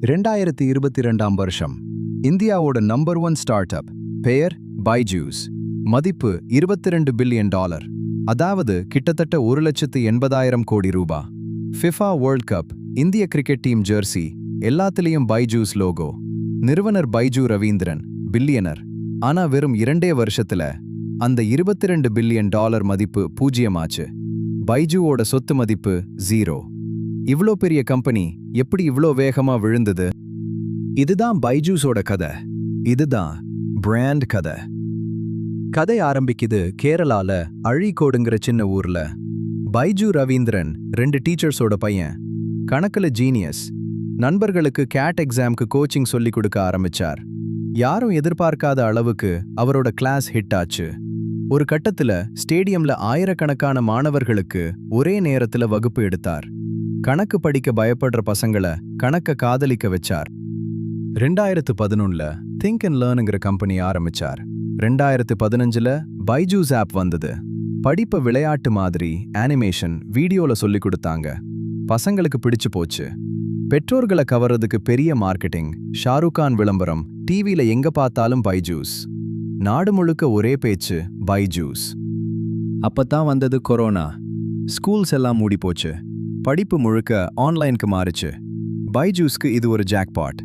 2022ஆம் வருஷம் இந்தியாவோட நம்பர் 1 ஸ்டார்ட் அப் பெயர் பைஜூஸ். மதிப்பு $22 பில்லியன், அதாவது கிட்டத்தட்ட 1,80,000 கோடி ரூபாய். ஃபிஃபா வேர்ல்ட் கப், இந்திய கிரிக்கெட் டீம் ஜெர்சி எல்லாத்திலையும் பைஜூஸ் லோகோ. நிறுவனர் பைஜூ ரவீந்திரன் பில்லியனர். ஆனா வெறும் 2 வருஷத்துல அந்த $22 பில்லியன் மதிப்பு பூஜ்ஜியமாச்சு. பைஜூவோட சொத்து மதிப்பு 0. இவ்ளோ பெரிய கம்பெனி எப்படி இவ்ளோ வேகமா விழுந்தது? இதுதான் பைஜூஸோட கதை. இதுதான் பிராண்ட் கதை. கதை ஆரம்பிக்குது கேரளால அழீக்கோடுங்கிற சின்ன ஊர்ல. பைஜூ ரவீந்திரன் 2 டீச்சர்ஸோட பையன். கணக்குல ஜீனியஸ். நண்பர்களுக்கு கேட் எக்ஸாம்க்கு கோச்சிங் சொல்லி கொடுக்க ஆரம்பிச்சார். யாரும் எதிர்பார்க்காத அளவுக்கு அவரோட கிளாஸ் ஹிட் ஆச்சு. ஒரு கட்டத்துல ஸ்டேடியம்ல ஆயிரக்கணக்கான மாணவர்களுக்கு ஒரே நேரத்துல வகுப்பு எடுத்தார். கணக்கு படிக்க பயப்படுற பசங்களை கணக்க காதலிக்க வச்சார். 2011ல திங்க் அண்ட் லேர்னுங்கிற கம்பெனி ஆரம்பிச்சார். 2015ல பைஜூஸ் ஆப் வந்தது. படிப்பை விளையாட்டு மாதிரி அனிமேஷன் வீடியோல சொல்லி கொடுத்தாங்க. பசங்களுக்கு பிடிச்சு போச்சு. பெற்றோர்களை கவர்றதுக்கு பெரிய மார்க்கெட்டிங், ஷாருக் கான் விளம்பரம், டிவில எங்க பார்த்தாலும் பைஜூஸ். நாடு முழுக்க ஒரே பேச்சு, பைஜூஸ். அப்பதான் வந்தது கொரோனா. ஸ்கூல்ஸ் எல்லாம் மூடி போச்சு. படிப்பு முழுக்க ஆன்லைனுக்கு மாறுச்சு. பைஜூஸ்க்கு இது ஒரு ஜாக்பாட்.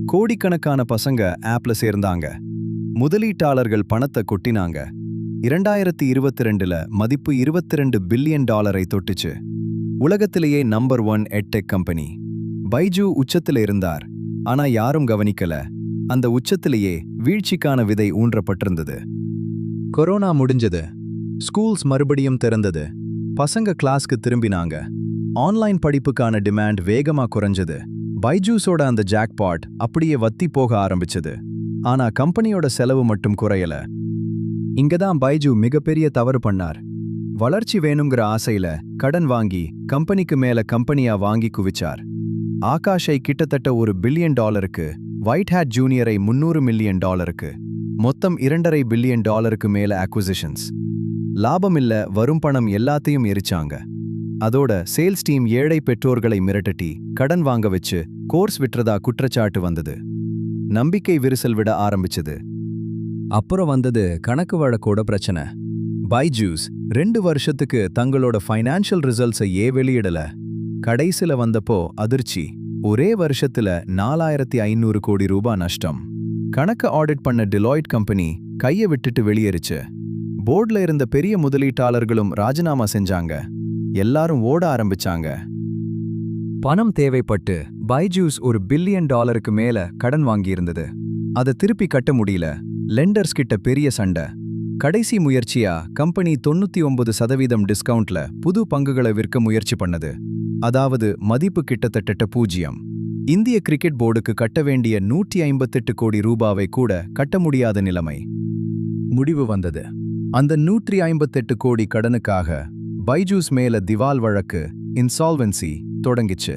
கோடிக்கணக்கான பசங்க ஆப்ல சேர்ந்தாங்க. முதலீட்டாளர்கள் பணத்தை கொட்டினாங்க. 2022ல மதிப்பு $22 பில்லியன் தொட்டுச்சு. உலகத்திலேயே நம்பர் 1 எட்டெக் கம்பெனி. பைஜூ உச்சத்துல இருந்தார். ஆனா யாரும் கவனிக்கல. அந்த உச்சத்திலேயே வீழ்ச்சிக்கான விதை ஊன்றப்பட்டிருந்தது. கொரோனா முடிஞ்சது. ஸ்கூல்ஸ் மறுபடியும் திறந்தது. பசங்க கிளாஸ்க்கு திரும்பினாங்க. ஆன்லைன் படிப்புக்கான டிமாண்ட் வேகமா குறைஞ்சது. பைஜூஸோட அந்த ஜாக்பாட் அப்படியே வத்தி போக ஆரம்பிச்சது. ஆனா கம்பெனியோட செலவு மட்டும் குறையல. இங்கதான் பைஜூ மிகப்பெரிய தவறு பண்ணார். வளர்ச்சி வேணுங்கிற ஆசையில கடன் வாங்கி கம்பெனிக்கு மேல கம்பெனியா வாங்கி குவிச்சார். ஆகாஷை கிட்டத்தட்ட $1 பில்லியன், ஒயிட் ஹேட் ஜூனியரை $300 மில்லியன், மொத்தம் $2.5 பில்லியன் மேல அக்விசிஷன்ஸ். லாபம் இல்ல, வரும் பணம் எல்லாத்தையும் எரிச்சாங்க. அதோட சேல்ஸ் டீம் ஏழை பெற்றோர்களை மிரட்டி கடன் வாங்க வச்சு கோர்ஸ் விற்றதா குற்றச்சாட்டு வந்தது. நம்பிக்கை விரிசல் விட ஆரம்பிச்சது. அப்புறம் வந்தது கணக்கு வழக்கோட பிரச்சனை. பைஜூஸ் 2 வருஷத்துக்கு தங்களோட ஃபைனான்ஷியல் ரிசல்ட்ஸை வெளியிடல. கடைசில வந்தப்போ அதிர்ச்சி. ஒரே வருஷத்துல 4,500 கோடி ரூபாய் நஷ்டம். கணக்க ஆடிட் பண்ண டிலாய்ட் கம்பெனி கையை விட்டுட்டு வெளியேறிச்சு. போர்ட்ல இருந்த பெரிய முதலீட்டாளர்களும் ராஜினாமா செஞ்சாங்க. எல்லாரும் ஓட ஆரம்பிச்சாங்க. பணம் தேவைப்பட்டு பைஜூஸ் $1 பில்லியன் மேல கடன் வாங்கியிருந்தது. அதை திருப்பி கட்ட முடியல. லெண்டர்ஸ் கிட்ட பெரிய சண்டை. கடைசி முயற்சியா கம்பெனி 99% டிஸ்கவுண்ட்ல புது பங்குகளை விற்க முயற்சி பண்ணது. அதாவது மதிப்பு கிட்டத்தட்ட 0. இந்திய கிரிக்கெட் போர்டுக்கு கட்ட வேண்டிய 158 கோடி ரூபாவை கூட கட்ட முடியாத நிலைமை. முடிவு வந்தது. அந்த 158 கோடி கடனுக்காக பைஜூஸ் மேல திவால் வழக்கு, இன்சால்வென்சி தொடங்கிச்சு.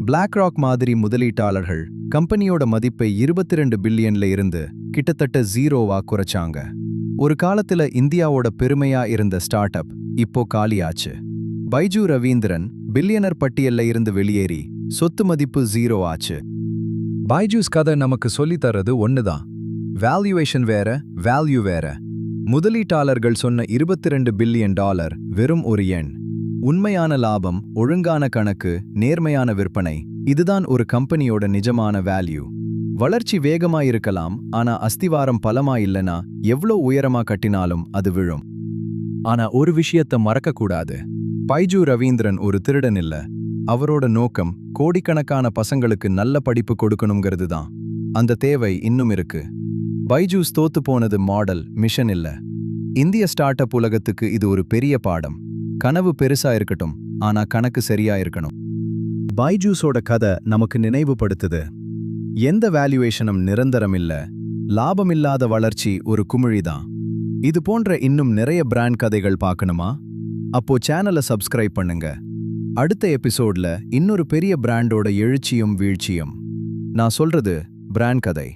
பிளாக் ராக் மாதிரி முதலீட்டாளர்கள் கம்பெனியோட மதிப்பை 22 பில்லியன்ல இருந்து கிட்டத்தட்ட 0வா குறைச்சாங்க. ஒரு காலத்துல இந்தியாவோட பெருமையா இருந்த ஸ்டார்ட் அப் இப்போ காலியாச்சு. பைஜூ ரவீந்திரன் பில்லியனர் பட்டியல்ல இருந்து வெளியேறி சொத்து மதிப்பு 0 ஆச்சு. பைஜூஸ் கதை நமக்கு சொல்லித்தரது ஒண்ணுதான். வேல்யூவேஷன் வேற, வேல்யூ வேற. முதலீட்டாளர்கள் சொன்ன $22 பில்லியன் வெறும் ஒரு எண். உண்மையான லாபம், ஒழுங்கான கணக்கு, நேர்மையான விற்பனை, இதுதான் ஒரு கம்பெனியோட நிஜமான வேல்யூ. வளர்ச்சி வேகமா இருக்கலாம், ஆனா அஸ்திவாரம் பலமா இல்லனா எவ்ளோ உயரமா கட்டினாலும் அது விழும். ஆனா ஒரு விஷயத்த மறக்க கூடாது. பைஜூ ரவீந்திரன் ஒரு திருடன் இல்ல. அவரோட நோக்கம் கோடிக்கணக்கான பசங்களுக்கு நல்ல படிப்பு கொடுக்கணுங்கிறது தான். அந்த தேவை இன்னும் இருக்கு. பைஜூஸ் தோத்து போனது மாடல், மிஷன் இல்ல. இந்திய ஸ்டார்ட் அப் உலகத்துக்கு இது ஒரு பெரிய பாடம். கனவு பெருசா இருக்கட்டும், ஆனா கணக்கு சரியா இருக்கணும். பைஜூஸோட கதை நமக்கு நினைவுபடுத்துது. எந்த வேல்யூவேஷனும் நிரந்தரம் இல்ல. லாபமில்லாத வளர்ச்சி ஒரு குமிழிதான். இது போன்ற இன்னும் நிறைய பிராண்ட் கதைகள் பார்க்கணுமா? அப்போ சேனலை சப்ஸ்கிரைப் பண்ணுங்க. அடுத்த எபிசோட்ல இன்னொரு பெரிய பிராண்டோட எழுச்சியும் வீழ்ச்சியும். நான் சொல்றது பிராண்ட் கதை.